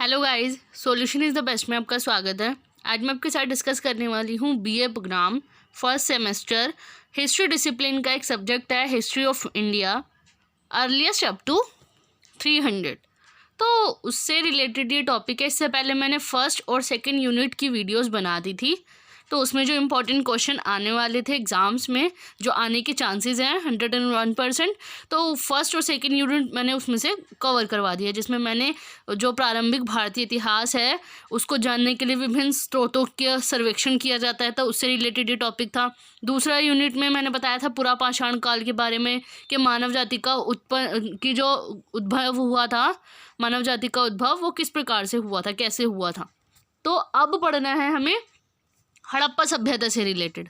Hello guys, solution is the best में आपका स्वागत है। आज मैं आपके साथ डिस्कस करने वाली हूँ BA programme first semester history discipline का एक सब्जेक्ट है history of India earliest up to 300। तो उससे रिलेटेड ये टॉपिक है। इससे पहले मैंने फर्स्ट और सेकंड यूनिट की वीडियोस बना दी थी, तो उसमें जो इम्पोर्टेंट क्वेश्चन आने वाले थे एग्ज़ाम्स में, जो आने के चांसेस हैं 101%, तो फर्स्ट और सेकंड यूनिट मैंने उसमें से कवर करवा दिया, जिसमें मैंने जो प्रारंभिक भारतीय इतिहास है उसको जानने के लिए विभिन्न स्रोतों का सर्वेक्षण किया जाता है, तो उससे रिलेटेड ये टॉपिक था। दूसरा यूनिट में मैंने बताया था पुरा पाषाण काल के बारे में कि मानव जाति का उद्भव हुआ था, मानव जाति का उद्भव वो किस प्रकार से हुआ था, कैसे हुआ था। तो अब पढ़ना है हमें हड़प्पा सभ्यता से रिलेटेड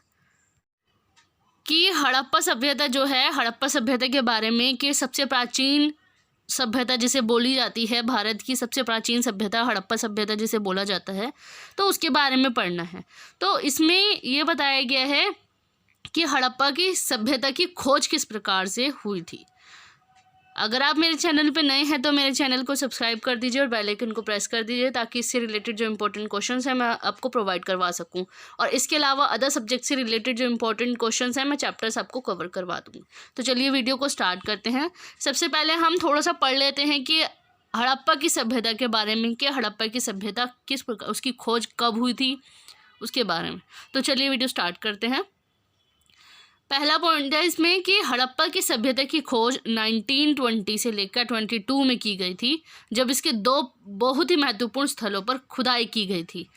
कि हड़प्पा सभ्यता जो है, हड़प्पा सभ्यता के बारे में कि सबसे प्राचीन सभ्यता जिसे बोली जाती है, भारत की सबसे प्राचीन सभ्यता हड़प्पा सभ्यता जिसे बोला जाता है, तो उसके बारे में पढ़ना है। तो इसमें ये बताया गया है कि हड़प्पा की सभ्यता की खोज किस प्रकार से हुई थी। अगर आप मेरे चैनल पे नए हैं तो मेरे चैनल को सब्सक्राइब कर दीजिए और बेल आइकन को प्रेस कर दीजिए, ताकि इससे रिलेटेड जो इंपॉर्टेंट क्वेश्चंस हैं मैं आपको प्रोवाइड करवा सकूं। और इसके अलावा अदर सब्जेक्ट से रिलेटेड जो इंपॉर्टेंट क्वेश्चंस हैं मैं चैप्टर्स आपको कवर करवा दूँगी। तो चलिए वीडियो को स्टार्ट करते हैं। सबसे पहले हम थोड़ा सा पढ़ लेते हैं कि हड़प्पा की सभ्यता के बारे में, कि हड़प्पा की सभ्यता किस प्रकार, उसकी खोज कब हुई थी, उसके बारे में। तो चलिए वीडियो स्टार्ट करते हैं। पहला पॉइंट है इसमें कि हड़प्पा की सभ्यता की खोज 1920 से लेकर 22 में की गई थी, जब इसके दो बहुत ही महत्वपूर्ण स्थलों पर खुदाई की गई थी।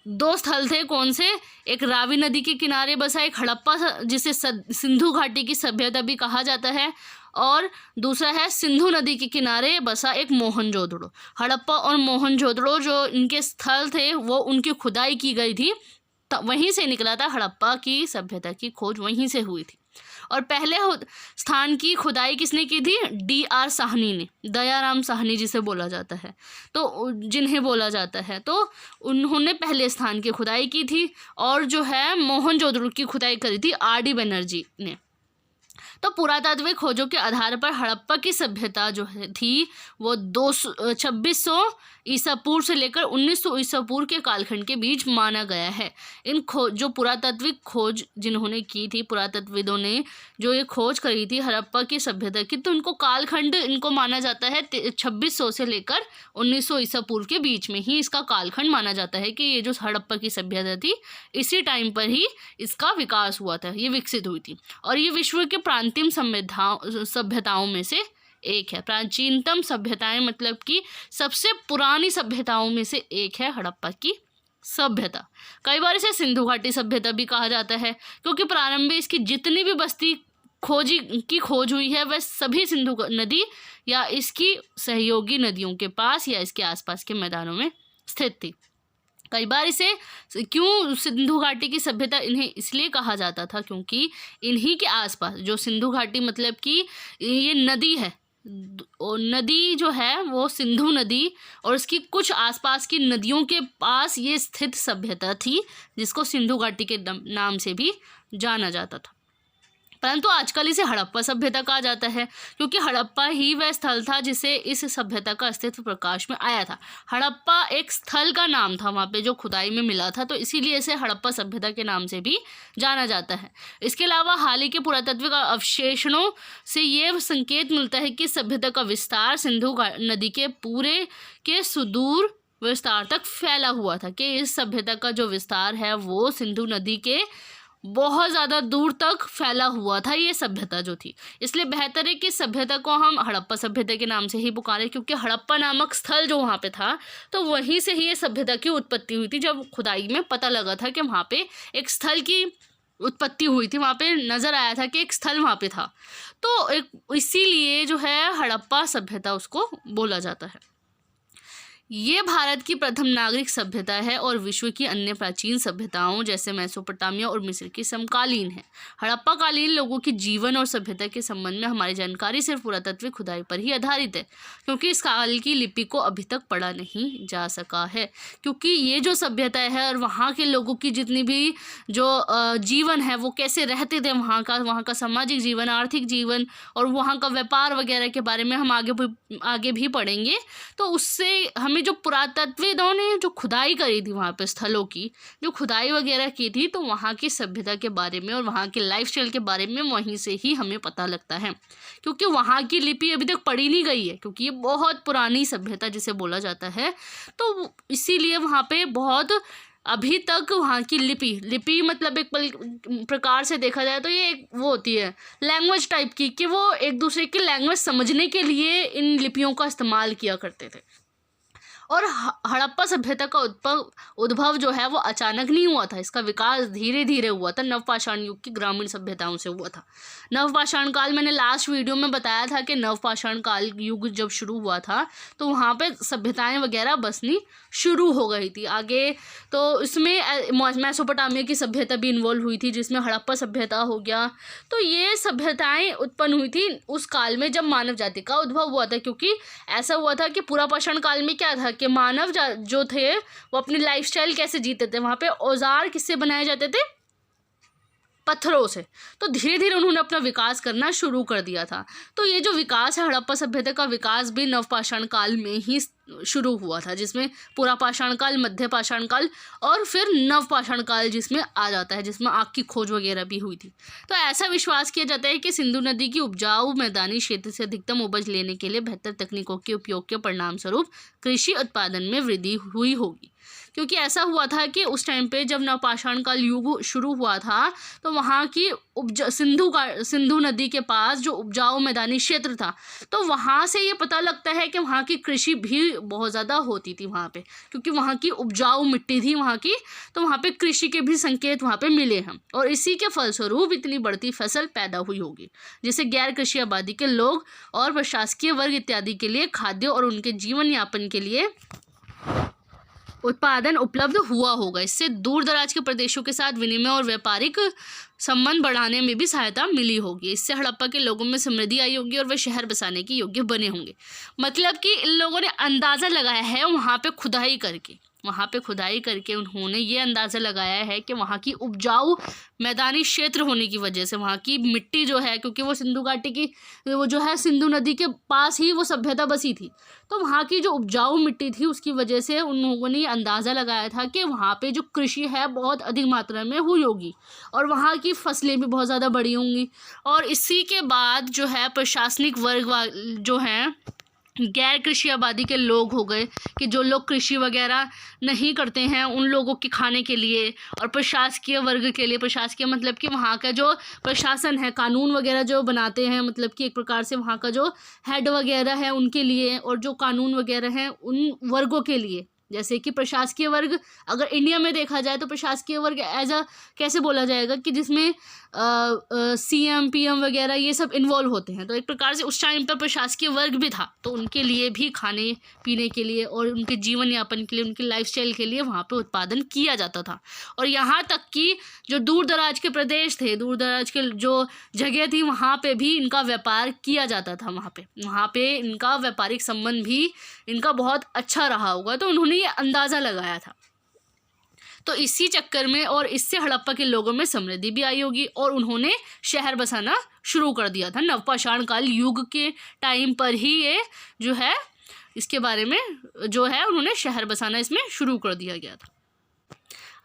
दो स्थल थे, कौन से? एक रावी नदी के किनारे बसा एक हड़प्पा जिसे सिंधु घाटी की सभ्यता भी कहा जाता है, और दूसरा है सिंधु नदी के किनारे बसा एक मोहनजोदड़ो। हड़प्पा और मोहनजोदड़ो जो इनके स्थल थे वो उनकी खुदाई की गई थी, तो वहीं से निकला था हड़प्पा की सभ्यता की खोज, वहीं से हुई थी। और पहले स्थान की खुदाई किसने की थी? D.R. साहनी ने, दयाराम साहनी जिसे बोला जाता है, तो जिन्हें बोला जाता है, तो उन्होंने पहले स्थान की खुदाई की थी। और जो है मोहनजोदड़ो की खुदाई करी थी R.D. बनर्जी ने। तो पुरातात्विक खोजों के आधार पर हड़प्पा की सभ्यता जो है थी वो 2600 ईसा पूर्व से लेकर 1900 ईसा पूर्व के कालखंड के बीच माना गया है। इन जो पुरातात्विक खोज जिन्होंने की थी, पुरातत्वविदों ने जो ये खोज करी थी हड़प्पा की सभ्यता की, तो इनको कालखंड इनको माना जाता है 2600 से लेकर 1900 ईसा पूर्व के बीच में ही इसका कालखंड माना जाता है कि ये जो हड़प्पा की सभ्यता थी इसी टाइम पर ही इसका विकास हुआ था, ये विकसित हुई थी। और ये विश्व के प्रांतिम सभ्यताओं में से एक है। प्राचीनतम सभ्यताएं मतलब कि सबसे पुरानी सभ्यताओं में से एक है हड़प्पा की सभ्यता। कई बार इसे सिंधु घाटी सभ्यता भी कहा जाता है, क्योंकि प्रारंभ में इसकी जितनी भी बस्ती खोज हुई है वह सभी सिंधु नदी या इसकी सहयोगी नदियों के पास या इसके आसपास के मैदानों में स्थित थी। कई बार इसे क्यों सिंधु घाटी की सभ्यता इन्हें इसलिए कहा जाता था क्योंकि इन्हीं के आसपास जो सिंधु घाटी मतलब कि ये नदी है, और नदी जो है वो सिंधु नदी और उसकी कुछ आसपास की नदियों के पास ये स्थित सभ्यता थी, जिसको सिंधु घाटी के नाम से भी जाना जाता था। परंतु आजकल इसे हड़प्पा सभ्यता कहा जाता है, क्योंकि हड़प्पा ही वह स्थल था जिसे इस सभ्यता का अस्तित्व प्रकाश में आया था। हड़प्पा एक स्थल का नाम था वहाँ पे जो खुदाई में मिला था, तो इसीलिए इसे हड़प्पा सभ्यता के नाम से भी जाना जाता है। इसके अलावा हाल ही के पुरातात्विक अवशेषणों से ये संकेत मिलता है कि सभ्यता का विस्तार सिंधु नदी के पूरे के सुदूर विस्तार तक फैला हुआ था, कि इस सभ्यता का जो विस्तार है वो सिंधु नदी के बहुत ज़्यादा दूर तक फैला हुआ था ये सभ्यता जो थी। इसलिए बेहतर है कि सभ्यता को हम हड़प्पा सभ्यता के नाम से ही पुकारें, क्योंकि हड़प्पा नामक स्थल जो वहाँ पे था तो वहीं से ही ये सभ्यता की उत्पत्ति हुई थी। जब खुदाई में पता लगा था कि वहाँ पे एक स्थल की उत्पत्ति हुई थी, वहाँ पे नज़र आया था कि एक स्थल वहाँ पे था, तो इसीलिए जो है हड़प्पा सभ्यता उसको बोला जाता है। ये भारत की प्रथम नागरिक सभ्यता है और विश्व की अन्य प्राचीन सभ्यताओं जैसे मेसोपोटामिया और मिस्र की समकालीन है। हड़प्पा कालीन लोगों की जीवन और सभ्यता के संबंध में हमारी जानकारी सिर्फ पुरातत्विक खुदाई पर ही आधारित है, क्योंकि इस काल की लिपि को अभी तक पढ़ा नहीं जा सका है। क्योंकि ये जो सभ्यता है और वहाँ के लोगों की जितनी भी जो जीवन है वो कैसे रहते थे, वहाँ का सामाजिक जीवन, आर्थिक जीवन और वहाँ का व्यापार वगैरह के बारे में हम आगे भी पढ़ेंगे, तो उससे हमें जो पुरातत्वविदों ने जो खुदाई करी थी वहाँ पे स्थलों की जो खुदाई वगैरह की थी, तो वहाँ की सभ्यता के बारे में और वहाँ के लाइफस्टाइल के बारे में वहीं से ही हमें पता लगता है, क्योंकि वहाँ की लिपि अभी तक पढ़ी नहीं गई है, क्योंकि ये बहुत पुरानी सभ्यता जिसे बोला जाता है। तो इसीलिए वहाँ पे बहुत अभी तक वहाँ की लिपि मतलब एक प्रकार से देखा जाए तो ये एक वो होती है लैंग्वेज टाइप की, कि वो एक दूसरे की लैंग्वेज समझने के लिए इन लिपियों का इस्तेमाल किया करते थे। और हड़प्पा सभ्यता का उद्भव जो है वो अचानक नहीं हुआ था, इसका विकास धीरे धीरे हुआ था, नवपाषाण युग की ग्रामीण सभ्यताओं से हुआ था। नवपाषाण काल, मैंने लास्ट वीडियो में बताया था कि नवपाषाण काल युग जब शुरू हुआ था तो वहाँ पे सभ्यताएं वगैरह बसनी शुरू हो गई थी आगे। तो इसमें मेसोपोटामिया की सभ्यता भी इन्वॉल्व हुई थी, जिसमें हड़प्पा सभ्यता हो गया। तो ये सभ्यताएं उत्पन्न हुई थी उस काल में जब मानव जाति का उद्भव हुआ था, क्योंकि ऐसा हुआ था कि पुरापाषाण काल में क्या था कि मानव जो थे वो अपनी लाइफस्टाइल कैसे जीते थे, वहाँ पे औजार किससे बनाए जाते थे, पत्थरों से। तो धीरे धीरे उन्होंने अपना विकास करना शुरू कर दिया था। तो ये जो विकास है, हड़प्पा सभ्यता का विकास भी नवपाषाण काल में ही शुरू हुआ था, जिसमें पुरापाषाण काल, मध्य पाषाण काल और फिर नवपाषाण काल जिसमें आ जाता है, जिसमें आग की खोज वगैरह भी हुई थी। तो ऐसा विश्वास किया जाता है कि सिंधु नदी की उपजाऊ मैदानी क्षेत्र से अधिकतम उपज लेने के लिए बेहतर तकनीकों के उपयोग के परिणाम स्वरूप कृषि उत्पादन में वृद्धि हुई होगी, क्योंकि ऐसा हुआ था कि उस टाइम पे जब नवपाषाण काल युग शुरू हुआ था तो वहाँ की सिंधु नदी के पास जो उपजाऊ मैदानी क्षेत्र था, तो वहाँ से ये पता लगता है कि वहाँ की कृषि भी बहुत ज़्यादा होती थी वहाँ पे, क्योंकि वहाँ की उपजाऊ मिट्टी थी वहाँ की, तो वहाँ पे कृषि के भी संकेत वहाँ पे मिले हैं। और इसी के फलस्वरूप इतनी बढ़ती फसल पैदा हुई होगी, जिससे गैर कृषि आबादी के लोग और प्रशासकीय वर्ग इत्यादि के लिए खाद्य और उनके जीवन यापन के लिए उत्पादन उपलब्ध हुआ होगा। इससे दूर दराज के प्रदेशों के साथ विनिमय और व्यापारिक संबंध बढ़ाने में भी सहायता मिली होगी। इससे हड़प्पा के लोगों में समृद्धि आई होगी और वे शहर बसाने के योग्य बने होंगे। मतलब कि इन लोगों ने अंदाज़ा लगाया है वहाँ पे खुदाई करके उन्होंने ये अंदाज़ा लगाया है कि वहाँ की उपजाऊ मैदानी क्षेत्र होने की वजह से वहाँ की मिट्टी जो है, क्योंकि वो सिंधु घाटी की वो जो है सिंधु नदी के पास ही वो सभ्यता बसी थी, तो वहाँ की जो उपजाऊ मिट्टी थी उसकी वजह से उन लोगों ने अंदाज़ा लगाया था कि वहाँ पे जो कृषि है बहुत अधिक मात्रा में हुई होगी और वहाँ की फसलें भी बहुत ज़्यादा बड़ी होंगी। और इसी के बाद जो है प्रशासनिक वर्ग जो हैं गैर कृषि आबादी के लोग हो गए, कि जो लोग कृषि वगैरह नहीं करते हैं उन लोगों के खाने के लिए, और प्रशासकीय वर्ग के लिए, प्रशासकीय मतलब कि वहाँ का जो प्रशासन है, कानून वगैरह जो बनाते हैं, मतलब कि एक प्रकार से वहाँ का जो हेड वगैरह है उनके लिए, और जो कानून वगैरह हैं उन वर्गों के लिए। जैसे कि प्रशासकीय वर्ग अगर इंडिया में देखा जाए तो प्रशासकीय वर्ग एज अ कैसे बोला जाएगा कि जिसमें CM PM वगैरह ये सब इन्वॉल्व होते हैं। तो एक प्रकार से उस टाइम पर प्रशासकीय वर्ग भी था, तो उनके लिए भी खाने पीने के लिए और उनके जीवन यापन के लिए, उनकी लाइफस्टाइल के लिए वहाँ पे उत्पादन किया जाता था। और यहाँ तक कि जो दूर दराज के प्रदेश थे, दूर दराज के जो जगह थी, वहाँ पे भी इनका व्यापार किया जाता था। वहाँ पे इनका व्यापारिक संबंध भी इनका बहुत अच्छा रहा होगा, तो उन्होंने ये अंदाज़ा लगाया था। तो इसी चक्कर में और इससे हड़प्पा के लोगों में समृद्धि भी आई होगी और उन्होंने शहर बसाना शुरू कर दिया था। नवपाषाण काल युग के टाइम पर ही ये जो है इसके बारे में जो है उन्होंने शहर बसाना इसमें शुरू कर दिया गया था।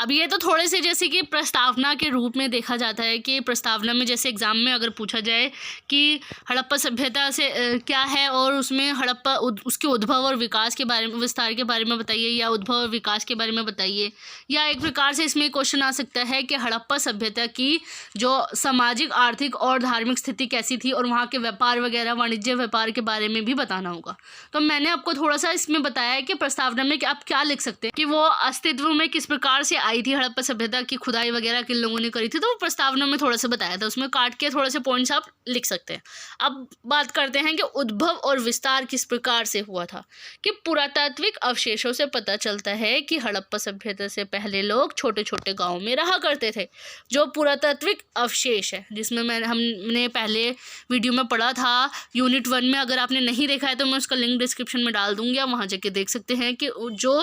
अब ये तो थोड़े से जैसे कि प्रस्तावना के रूप में देखा जाता है कि प्रस्तावना में जैसे एग्ज़ाम में अगर पूछा जाए कि हड़प्पा सभ्यता से क्या है और उसमें हड़प्पा उसके उद्भव और विकास के बारे में, विस्तार के बारे में बताइए, या उद्भव और विकास के बारे में बताइए। या एक प्रकार से इसमें क्वेश्चन आ सकता है कि हड़प्पा सभ्यता की जो सामाजिक, आर्थिक और धार्मिक स्थिति कैसी थी और वहाँ के व्यापार वगैरह, वाणिज्य व्यापार के बारे में भी बताना होगा। तो मैंने आपको थोड़ा सा इसमें बताया है कि प्रस्तावना में कि आप क्या लिख सकते हैं कि वो अस्तित्व में किस प्रकार से आई थी, हड़प्पा सभ्यता की खुदाई वगैरह किन लोगों ने करी थी, तो वो प्रस्तावना में थोड़ा सा बताया था, उसमें काट के थोड़े से पॉइंट्स आप लिख सकते हैं। अब बात करते हैं कि उद्भव और विस्तार किस प्रकार से हुआ था। कि पुरातात्विक अवशेषों से पता चलता है कि हड़प्पा सभ्यता से पहले लोग छोटे छोटे गाँव में रहा करते थे। जो पुरातात्विक अवशेष है, जिसमें हमने पहले वीडियो में पढ़ा था यूनिट 1 में, अगर आपने नहीं देखा है तो मैं उसका लिंक डिस्क्रिप्शन में डाल दूंगी, आप वहाँ जाके देख सकते हैं कि जो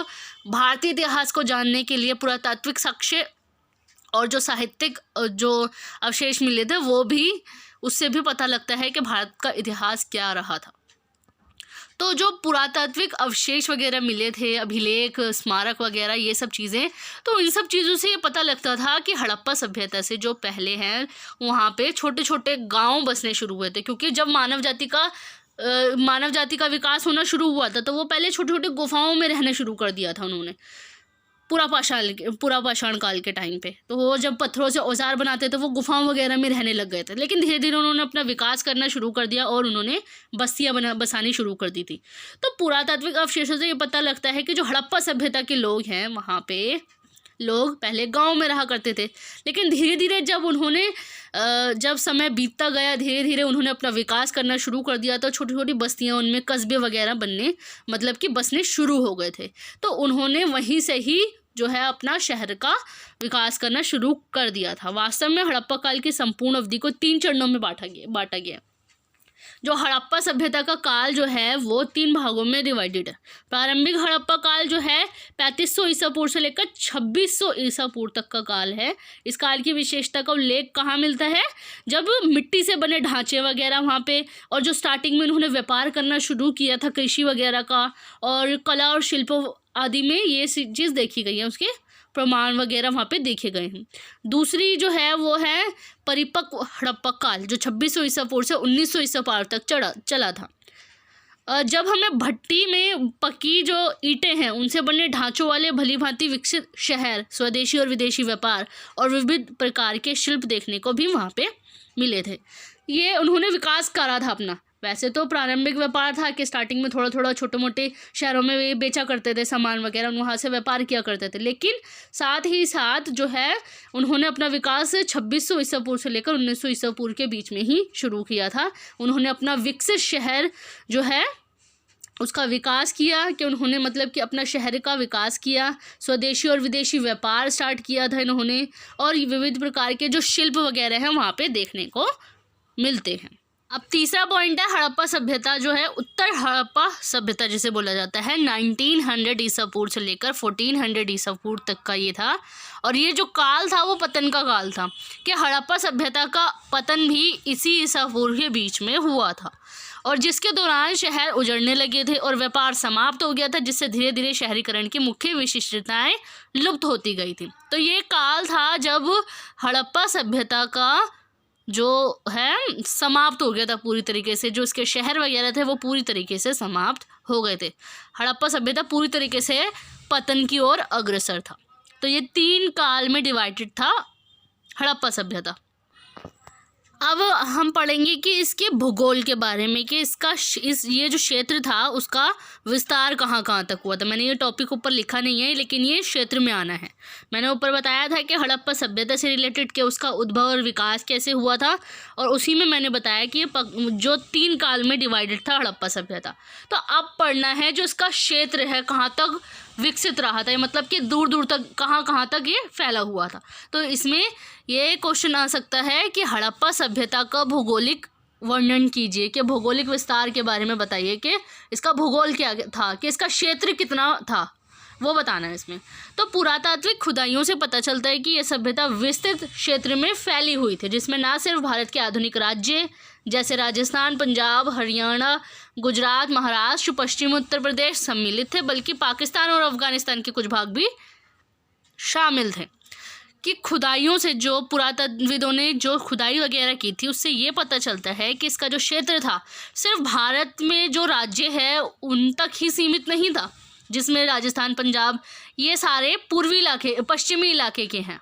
भारतीय इतिहास को जानने के लिए पुरातात्विक साक्ष्य और जो साहित्यिक जो अवशेष मिले थे वो भी, उससे भी पता लगता है कि भारत का इतिहास क्या रहा था। तो जो पुरातात्विक अवशेष वगैरह मिले थे, अभिलेख, स्मारक वगैरह, ये सब चीज़ें, तो इन सब चीज़ों से ये पता लगता था कि हड़प्पा सभ्यता से जो पहले हैं वहाँ पे छोटे छोटे गांव बसने शुरू हुए थे। क्योंकि जब मानव जाति का विकास होना शुरू हुआ था तो वो पहले छोटे छोटे गुफाओं में रहना शुरू कर दिया था उन्होंने, पूरा पाषाण काल के टाइम पे। तो वो जब पत्थरों से औजार बनाते थे वो गुफाओं वगैरह में रहने लग गए थे। लेकिन धीरे धीरे उन्होंने अपना विकास करना शुरू कर दिया और उन्होंने बस्तियाँ बसानी शुरू कर दी थी। तो पुरातात्विक अवशेषों से ये पता लगता है कि जो हड़प्पा सभ्यता के लोग हैं वहाँ पे लोग पहले गांव में रहा करते थे। लेकिन धीरे धीरे जब समय बीतता गया, धीरे धीरे उन्होंने अपना विकास करना शुरू कर दिया तो छोटी छोटी बस्तियां, उनमें कस्बे वगैरह बनने, मतलब कि बसने शुरू हो गए थे। तो उन्होंने वहीं से ही जो है अपना शहर का विकास करना शुरू कर दिया था। वास्तव में हड़प्पा काल की संपूर्ण अवधि को 3 चरणों में बांटा गया। जो हड़प्पा सभ्यता का काल जो है वो 3 भागों में डिवाइडेड है। प्रारंभिक हड़प्पा काल जो है 3500 ईसा पूर्व से लेकर 2600 ईसा पूर्व तक का काल है। इस काल की विशेषता का उल्लेख कहाँ मिलता है? जब मिट्टी से बने ढांचे वगैरह वहाँ पे, और जो स्टार्टिंग में उन्होंने व्यापार करना शुरू किया था कृषि वगैरह का, और कला और शिल्प आदि में ये चीज़ देखी गई है, उसके प्रमाण वगैरह वहाँ पे देखे गए हैं। दूसरी जो है वो है परिपक्व हड़प्पा काल, जो 2600 ईसा पूर्व से 1900 ईसा पूर्व तक चला था। जब हमें भट्टी में पकी जो ईंटें हैं उनसे बने ढांचों वाले भली भांति विकसित शहर, स्वदेशी और विदेशी व्यापार और विविध प्रकार के शिल्प देखने को भी वहाँ पे मिले थे। ये उन्होंने विकास करा था अपना। वैसे तो प्रारंभिक व्यापार था कि स्टार्टिंग में थोड़ा थोड़ा छोटे मोटे शहरों में वे बेचा करते थे सामान वगैरह, वहाँ से व्यापार किया करते थे। लेकिन साथ ही साथ जो है उन्होंने अपना विकास 2600 ईसा पूर्व से लेकर 1900 ईसा पूर्व के बीच में ही शुरू किया था। उन्होंने अपना विकसित शहर जो है उसका विकास किया, कि उन्होंने मतलब कि अपना शहर का विकास किया, स्वदेशी और विदेशी व्यापार स्टार्ट किया था इन्होंने, और विविध प्रकार के जो शिल्प वगैरह हैं वहाँ पे देखने को मिलते हैं। अब तीसरा पॉइंट है हड़प्पा सभ्यता जो है उत्तर हड़प्पा सभ्यता जिसे बोला जाता है। 1900 ईसा पूर्व से लेकर 1400 ईसा पूर्व तक का ये था। और ये जो काल था वो पतन का काल था, कि हड़प्पा सभ्यता का पतन भी इसी ईसा पूर्व के बीच में हुआ था, और जिसके दौरान शहर उजड़ने लगे थे और व्यापार समाप्त हो गया था, जिससे धीरे धीरे शहरीकरण की मुख्य विशिष्टताएं लुप्त होती गई थी। तो ये काल था जब हड़प्पा सभ्यता का जो है समाप्त हो गया था पूरी तरीके से। जो इसके शहर वगैरह थे वो पूरी तरीके से समाप्त हो गए थे। हड़प्पा सभ्यता पूरी तरीके से पतन की ओर अग्रसर था। तो ये 3 काल में डिवाइडेड था हड़प्पा सभ्यता। अब हम पढ़ेंगे कि इसके भूगोल के बारे में, कि ये जो क्षेत्र था उसका विस्तार कहाँ कहाँ तक हुआ था। मैंने ये टॉपिक ऊपर लिखा नहीं है, लेकिन ये क्षेत्र में आना है। मैंने ऊपर बताया था कि हड़प्पा सभ्यता से रिलेटेड के उसका उद्भव और विकास कैसे हुआ था, और उसी में मैंने बताया कि ये जो 3 काल में डिवाइडेड था हड़प्पा सभ्यता। तो अब पढ़ना है जो इसका क्षेत्र है कहाँ तक विकसित रहा था, मतलब कि दूर दूर तक कहाँ तक ये फैला हुआ था। तो इसमें ये क्वेश्चन आ सकता है कि हड़प्पा सभ्यता का भौगोलिक वर्णन कीजिए, कि भौगोलिक विस्तार के बारे में बताइए कि इसका भूगोल क्या था, कि इसका क्षेत्र कितना था, वो बताना है इसमें। तो पुरातात्विक खुदाइयों से पता चलता है कि यह सभ्यता विस्तृत क्षेत्र में फैली हुई थी, जिसमें न सिर्फ भारत के आधुनिक राज्य जैसे राजस्थान, पंजाब, हरियाणा, गुजरात, महाराष्ट्र, पश्चिमी उत्तर प्रदेश सम्मिलित थे, बल्कि पाकिस्तान और अफगानिस्तान के कुछ भाग भी शामिल थे। कि खुदाइयों से, जो पुरातत्वविदों ने जो खुदाई वगैरह की थी, उससे ये पता चलता है कि इसका जो क्षेत्र था सिर्फ भारत में जो राज्य है उन तक ही सीमित नहीं था, जिसमें राजस्थान, पंजाब ये सारे पश्चिमी इलाके के हैं।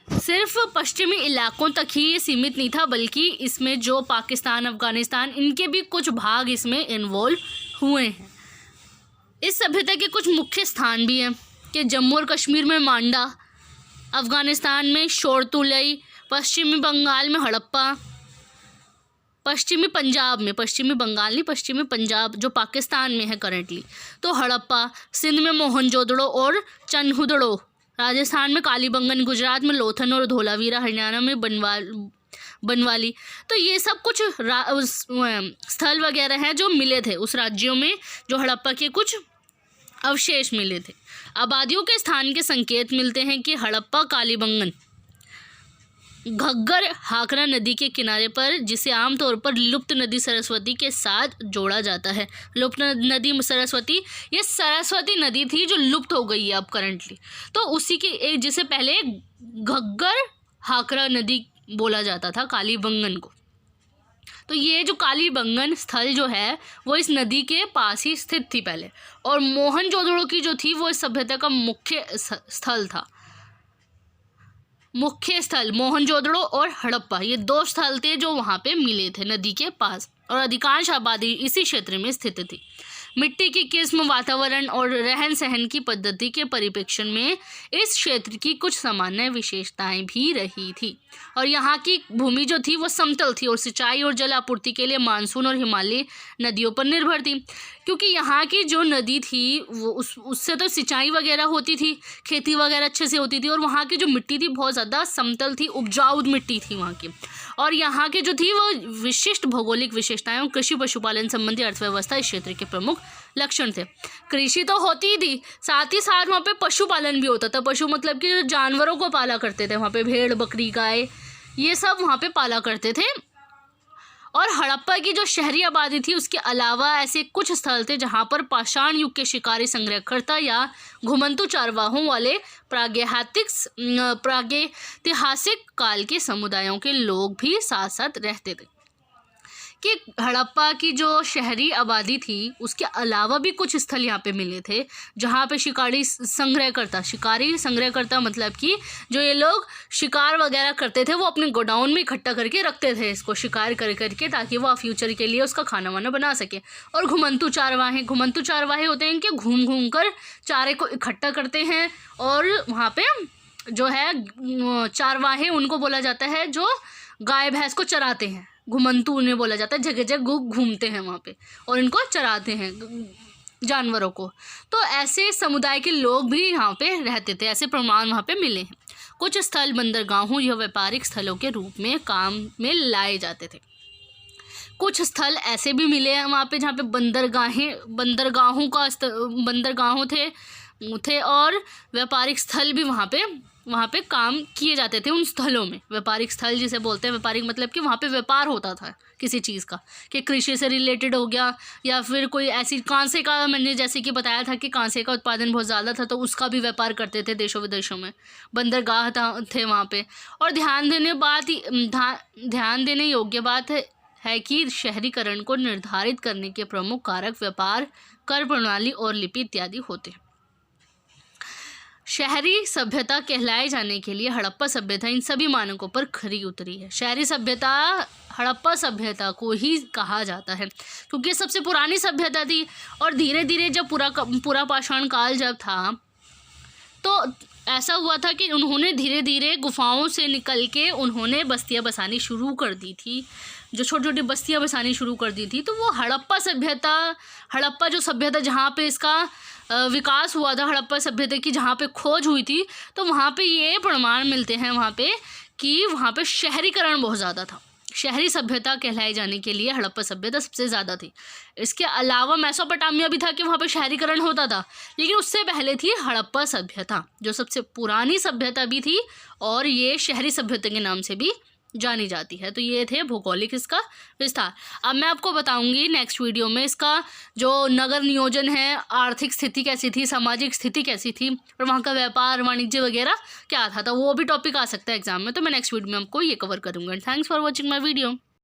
सिर्फ पश्चिमी इलाकों तक ही ये सीमित नहीं था, बल्कि इसमें जो पाकिस्तान, अफगानिस्तान इनके भी कुछ भाग इसमें इन्वॉल्व हुए हैं। इस सभ्यता के कुछ मुख्य स्थान भी हैं, कि जम्मू और कश्मीर में मांडा, अफगानिस्तान में शोरतुलई, पश्चिमी बंगाल में हड़प्पा, पश्चिमी पंजाब जो पाकिस्तान में है करंटली तो हड़प्पा, सिंध में मोहनजोदड़ो और चन्हुदड़ो, राजस्थान में कालीबंगन, गुजरात में लोथन और धोलावीरा, हरियाणा में बनवाली। तो ये सब कुछ स्थल वगैरह हैं जो मिले थे उस राज्यों में, जो हड़प्पा के कुछ अवशेष मिले थे। आबादियों के स्थान के संकेत मिलते हैं कि हड़प्पा, कालीबंगन घग्गर हाकरा नदी के किनारे पर, जिसे आमतौर पर लुप्त नदी सरस्वती के साथ जोड़ा जाता है। लुप्त नदी सरस्वती, ये सरस्वती नदी थी जो लुप्त हो गई है अब करंटली, तो उसी के एक, जिसे पहले घग्गर हाकरा नदी बोला जाता था, कालीबंगन को। तो ये जो कालीबंगन स्थल जो है वो इस नदी के पास ही स्थित थी पहले, और मोहनजोदड़ो की जो थी वो इस सभ्यता का मुख्य स्थल था। मुख्य स्थल मोहनजोदड़ो और हड़प्पा, ये 2 स्थल थे जो वहाँ पे मिले थे नदी के पास, और अधिकांश आबादी इसी क्षेत्र में स्थित थी। मिट्टी की किस्म, वातावरण और रहन सहन की पद्धति के परिप्रेक्ष्य में इस क्षेत्र की कुछ सामान्य विशेषताएं भी रही थी, और यहाँ की भूमि जो थी वो समतल थी और सिंचाई और जल आपूर्ति के लिए मानसून और हिमालयी नदियों पर निर्भर थी, क्योंकि यहाँ की जो नदी थी वो उससे तो सिंचाई वगैरह होती थी, खेती वगैरह अच्छे से होती थी, और वहाँ की जो मिट्टी थी बहुत ज़्यादा समतल थी, उपजाऊ मिट्टी थी वहाँ की, और यहाँ के जो थी वो विशिष्ट भौगोलिक विशेषताएं और कृषि पशुपालन संबंधी अर्थव्यवस्था इस क्षेत्र के प्रमुख लक्षण थे। कृषि तो होती ही थी, साथ ही साथ वहाँ पे पशुपालन भी होता था। पशु मतलब कि जानवरों को पाला करते थे वहाँ पे, भेड़, बकरी, गाय, ये सब वहाँ पे पाला करते थे। और हड़प्पा की जो शहरी आबादी थी उसके अलावा ऐसे कुछ स्थल थे जहाँ पर पाषाण युग के शिकारी संग्रहकर्ता या घुमंतु चारवाहों वाले प्रागैतिहासिक काल के समुदायों के लोग भी साथ साथ रहते थे। कि हड़प्पा की जो शहरी आबादी थी उसके अलावा भी कुछ स्थल यहाँ पे मिले थे जहाँ पे शिकारी संग्रहकर्ता मतलब कि जो ये लोग शिकार वगैरह करते थे वो अपने गोडाउन में इकट्ठा करके रखते थे इसको शिकार कर करके, ताकि वो फ्यूचर के लिए उसका खाना वाना बना सके। और घुमंतु चारवाहे होते हैं कि घूम घूम कर चारे को इकट्ठा करते हैं, और वहाँ पे जो है चारवाहे उनको बोला जाता है जो गाय भैंस को चराते हैं। घुमंतु उन्हें बोला जाता है, जगह जगह घूमते हैं वहाँ पे और इनको चराते हैं जानवरों को। तो ऐसे समुदाय के लोग भी यहाँ पे रहते थे, ऐसे प्रमाण वहाँ पे मिले हैं। कुछ स्थल बंदरगाहों या व्यापारिक स्थलों के रूप में काम में लाए जाते थे। कुछ स्थल ऐसे भी मिले हैं वहाँ पे जहाँ पे बंदरगाहों थे और व्यापारिक स्थल भी वहाँ पे काम किए जाते थे। उन स्थलों में व्यापारिक स्थल जिसे बोलते हैं, व्यापारिक मतलब कि वहाँ पे व्यापार होता था किसी चीज़ का, कि कृषि से रिलेटेड हो गया या फिर कोई ऐसी कांसे का, मैंने जैसे कि बताया था कि कांसे का उत्पादन बहुत ज़्यादा था तो उसका भी व्यापार करते थे देशों विदेशों में। बंदरगाह थे वहाँ पे। और ध्यान देने योग्य बात है कि शहरीकरण को निर्धारित करने के प्रमुख कारक व्यापार, कर प्रणाली और लिपि इत्यादि होते हैं। शहरी सभ्यता कहलाए जाने के लिए हड़प्पा सभ्यता इन सभी मानकों पर खरी उतरी है। शहरी सभ्यता हड़प्पा सभ्यता को ही कहा जाता है क्योंकि सबसे पुरानी सभ्यता थी। और धीरे धीरे जब पूरा पाषाण काल जब था तो ऐसा हुआ था कि उन्होंने धीरे धीरे गुफाओं से निकल के उन्होंने बस्तियां बसानी शुरू कर दी थी, जो छोटी छोटी बस्तियां बसानी शुरू कर दी थी। तो वो हड़प्पा जो सभ्यता जहाँ पे इसका विकास हुआ था, हड़प्पा सभ्यता की जहाँ पे खोज हुई थी, तो वहाँ पे ये प्रमाण मिलते हैं वहाँ पे कि वहाँ पे शहरीकरण बहुत ज़्यादा था। शहरी सभ्यता कहलाए जाने के लिए हड़प्पा सभ्यता सबसे ज़्यादा थी। इसके अलावा मेसोपोटामिया भी था कि वहाँ पे शहरीकरण होता था, लेकिन उससे पहले थी हड़प्पा सभ्यता जो सबसे पुरानी सभ्यता भी थी और ये शहरी सभ्यता के नाम से भी जानी जाती है। तो ये थे भौगोलिक इसका विस्तार। अब मैं आपको बताऊंगी नेक्स्ट वीडियो में इसका जो नगर नियोजन है, आर्थिक स्थिति कैसी थी, सामाजिक स्थिति कैसी थी और वहाँ का व्यापार वाणिज्य वगैरह क्या था। तो वो भी टॉपिक आ सकता है एग्जाम में, तो मैं नेक्स्ट वीडियो में आपको ये कवर करूँगा। Thanks for watching my video.